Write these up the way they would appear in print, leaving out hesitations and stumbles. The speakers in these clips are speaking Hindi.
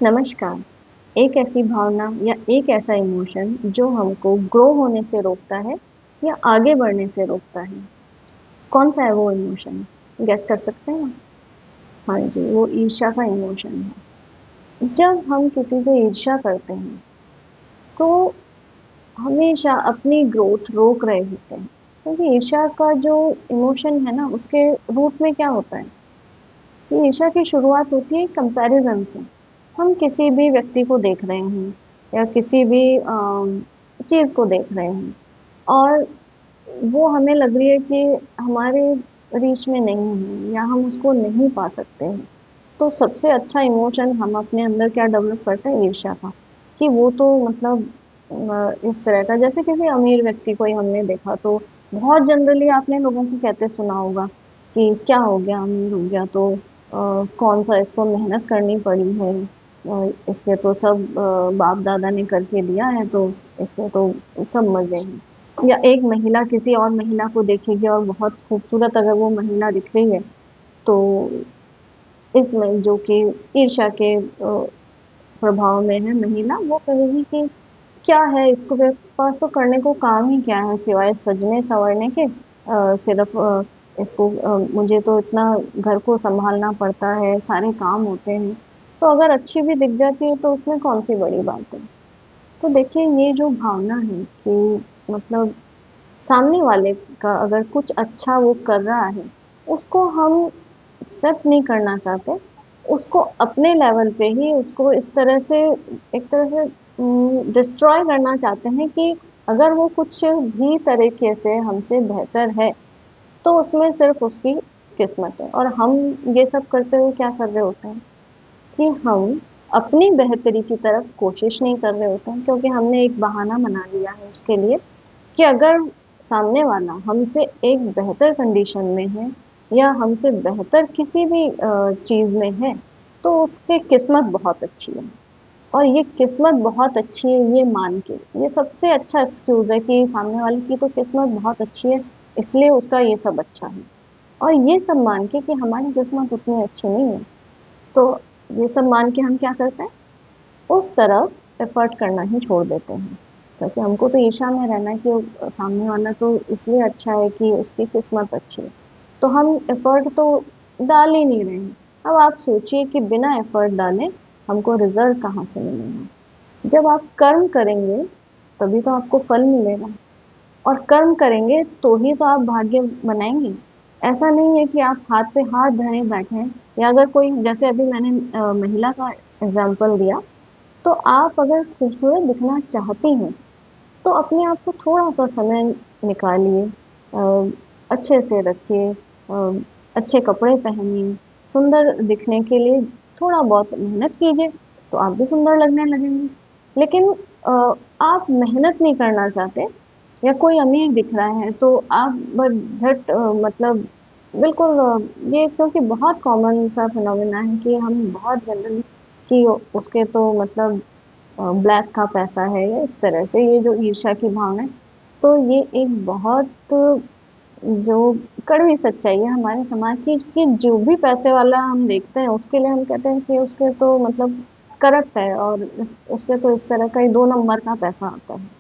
नमस्कार। एक ऐसी भावना या एक ऐसा इमोशन जो हमको ग्रो होने से रोकता है या आगे बढ़ने से रोकता है। कौन सा है वो इमोशन? गेस कर सकते हैं? हाँ जी, वो ईर्ष्या का इमोशन है। जब हम किसी से ईर्ष्या करते हैं, तो हमेशा अपनी ग्रोथ रोक रहे होते हैं। क्योंकि ईर्ष्या का जो इमोशन है ना, उसके रूट में क्या होता है कि ईर्ष्या की शुरुआत होती है कंपैरिजन से। हम किसी भी व्यक्ति को देख रहे हैं या किसी भी चीज़ को देख रहे हैं और वो हमें लग रही है कि हमारे रीच में नहीं है या हम उसको नहीं पा सकते हैं। तो सबसे अच्छा इमोशन हम अपने अंदर क्या डेवलप करते हैं? ईर्ष्या का। कि वो तो मतलब इस तरह का, जैसे किसी अमीर व्यक्ति को ही हमने देखा तो बहुत जनरली आपने लोगों को कहते सुना होगा कि क्या हो गया, अमीर हो गया तो कौन सा, इसको मेहनत करनी पड़ी है, इसके तो सब बाप दादा ने करके दिया है तो इसके तो सब मजे हैं। या एक महिला किसी और महिला को देखेगी और बहुत खूबसूरत अगर वो महिला दिख रही है, तो इसमें जो कि ईर्ष्या के प्रभाव में है महिला, वो कहेगी कि क्या है इसको, मेरे पास तो करने को काम ही क्या है सिवाय सजने संवरने के, सिर्फ इसको मुझे तो इतना घर को संभालना पड़ता है, सारे काम होते हैं। तो अगर अच्छी भी दिख जाती है तो उसमें कौन सी बड़ी बात है। तो देखिए, ये जो भावना है कि मतलब सामने वाले का अगर कुछ अच्छा वो कर रहा है, उसको हम एक्सेप्ट नहीं करना चाहते। उसको अपने लेवल पे ही उसको इस तरह से, एक तरह से डिस्ट्रॉय करना चाहते हैं कि अगर वो कुछ भी तरीके से हमसे बेहतर है, तो उसमें सिर्फ उसकी किस्मत है। और हम ये सब करते हुए क्या कर रहे होते हैं कि हम अपनी बेहतरी की तरफ कोशिश नहीं कर रहे होते हैं, क्योंकि हमने एक बहाना बना लिया है उसके लिए कि अगर सामने वाला हमसे एक बेहतर कंडीशन में है या हमसे बेहतर किसी भी चीज़ में है, तो उसकी किस्मत बहुत अच्छी है। और ये किस्मत बहुत अच्छी है ये मान के, ये सबसे अच्छा एक्सक्यूज़ है कि सामने वाले की तो किस्मत बहुत अच्छी है, इसलिए उसका ये सब अच्छा है। और ये सब मान के कि हमारी किस्मत उतनी अच्छी नहीं है, तो ये सब मान के हम क्या करते हैं, उस तरफ एफर्ट करना ही छोड़ देते हैं। क्योंकि हमको तो ईर्ष्या में रहना है कि सामने वाला तो इसलिए अच्छा है कि उसकी किस्मत अच्छी है, तो हम एफर्ट तो डाल ही नहीं रहे हैं। अब आप सोचिए कि बिना एफर्ट डाले हमको रिजल्ट कहाँ से मिलेगा? जब आप कर्म करेंगे तभी तो आपको फल मिलेगा, और कर्म करेंगे तो ही तो आप भाग्य बनाएंगे। ऐसा नहीं है कि आप हाथ पे हाथ धरे बैठे हैं। या अगर कोई, जैसे अभी मैंने महिला का एग्जाम्पल दिया, तो आप अगर खूबसूरत दिखना चाहती हैं, तो अपने आप को थोड़ा-सा समय निकालिए, अच्छे से रखिए, अच्छे कपड़े पहनिए, सुंदर दिखने के लिए थोड़ा बहुत मेहनत कीजिए, तो आप भी सुंदर लगने लगेंगे। लेकिन अ, आप मेहनत नहीं करना चाहते या कोई अमीर दिख रहा है तो आप बस झट मतलब बिल्कुल ये क्योंकि बहुत कॉमन सा फिनोमेना है कि हम बहुत जनरली कि उसके तो मतलब ब्लैक का पैसा है या इस तरह से, ये जो ईर्ष्या की भावना है, तो ये एक बहुत जो कड़वी सच्चाई है हमारे समाज की कि जो भी पैसे वाला हम देखते हैं उसके लिए हम कहते हैं कि उसके तो मतलब करप्ट है, और उसके तो इस तरह का ही दो नंबर का पैसा आता है।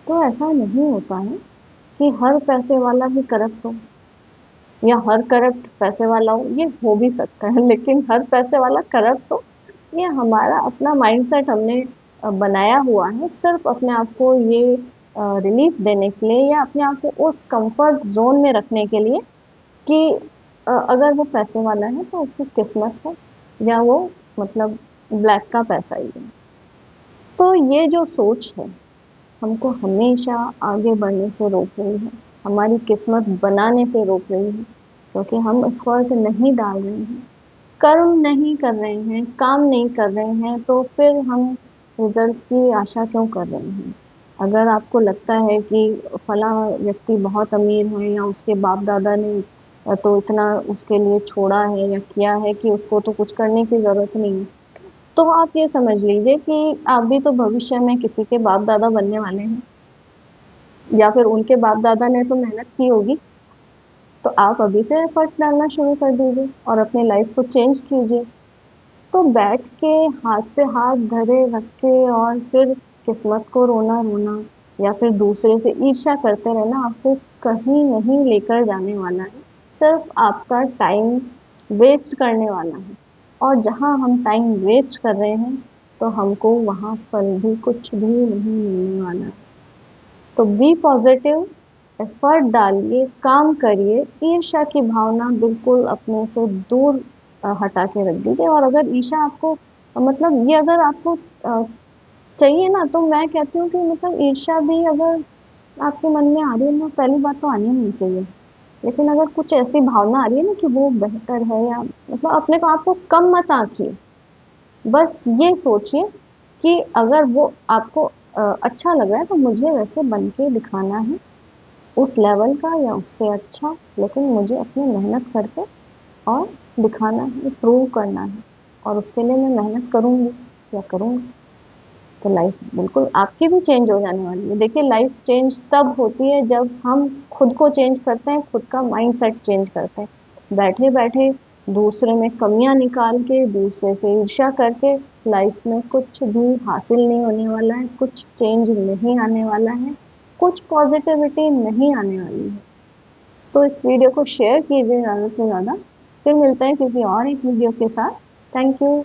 तो ऐसा नहीं होता है कि हर पैसे वाला ही करप्ट हो या हर करप्ट पैसे वाला हो। ये हो भी सकता है, लेकिन हर पैसे वाला करप्ट हो, ये हमारा अपना माइंडसेट हमने बनाया हुआ है, सिर्फ अपने आप को ये रिलीफ देने के लिए या अपने आप को उस कंफर्ट जोन में रखने के लिए कि अगर वो पैसे वाला है तो उसकी किस्मत है, या वो मतलब ब्लैक का पैसा ही है। तो ये जो सोच है हमको हमेशा आगे बढ़ने से रोक रही है, हमारी किस्मत बनाने से रोक रही है। क्योंकि हम एफर्ट नहीं डाल रहे हैं, कर्म नहीं कर रहे हैं, काम नहीं कर रहे हैं, तो फिर हम रिजल्ट की आशा क्यों कर रहे हैं? अगर आपको लगता है कि फला व्यक्ति बहुत अमीर है या उसके बाप दादा ने तो इतना उसके लिए छोड़ा है या किया है कि उसको तो कुछ करने की जरूरत नहीं है, तो आप ये समझ लीजिए कि आप भी तो भविष्य में किसी के बाप दादा बनने वाले हैं, या फिर उनके बाप दादा ने तो मेहनत की होगी। तो आप अभी से एफर्ट डालना शुरू कर दीजिए और अपनी लाइफ को चेंज कीजिए। तो बैठ के हाथ पे हाथ धरे रख के और फिर किस्मत को रोना रोना या फिर दूसरे से ईर्ष्या करते रहना आपको कहीं नहीं लेकर जाने वाला है, सिर्फ आपका टाइम वेस्ट करने वाला है। और जहाँ हम टाइम वेस्ट कर रहे हैं तो हमको वहाँ फल भी कुछ भी नहीं मिलने वाला है। तो बी पॉजिटिव, एफर्ट डालिए, काम करिए, ईर्ष्या की भावना बिल्कुल अपने से दूर हटा के रख दीजिए। और अगर ईर्ष्या आपको मतलब ये अगर आपको चाहिए ना, तो मैं कहती हूँ कि मतलब ईर्ष्या भी अगर आपके मन में आ रही है ना, पहली बात तो आनी नहीं चाहिए। लेकिन अगर कुछ ऐसी भावना आ रही है ना कि वो बेहतर है या मतलब अपने को आपको कम मत आंकिए। बस ये सोचिए कि अगर वो आपको अच्छा लग रहा है तो मुझे वैसे बन के दिखाना है, उस लेवल का या उससे अच्छा, लेकिन मुझे अपनी मेहनत करके और दिखाना है, प्रूव करना है। और उसके लिए मैं मेहनत करूंगी या करूंगी, तो लाइफ बिल्कुल आपकी भी चेंज हो जाने वाली है। देखिए, लाइफ चेंज तब होती है जब हम खुद को चेंज करते हैं, खुद का माइंडसेट चेंज करते हैं। बैठे बैठे दूसरे में कमियां निकाल के, दूसरे से ईर्ष्या करके लाइफ में कुछ भी हासिल नहीं होने वाला है, कुछ चेंज नहीं आने वाला है, कुछ पॉजिटिविटी नहीं आने वाली है। तो इस वीडियो को शेयर कीजिए ज़्यादा से ज़्यादा। फिर मिलते हैं किसी और एक वीडियो के साथ। Thank you.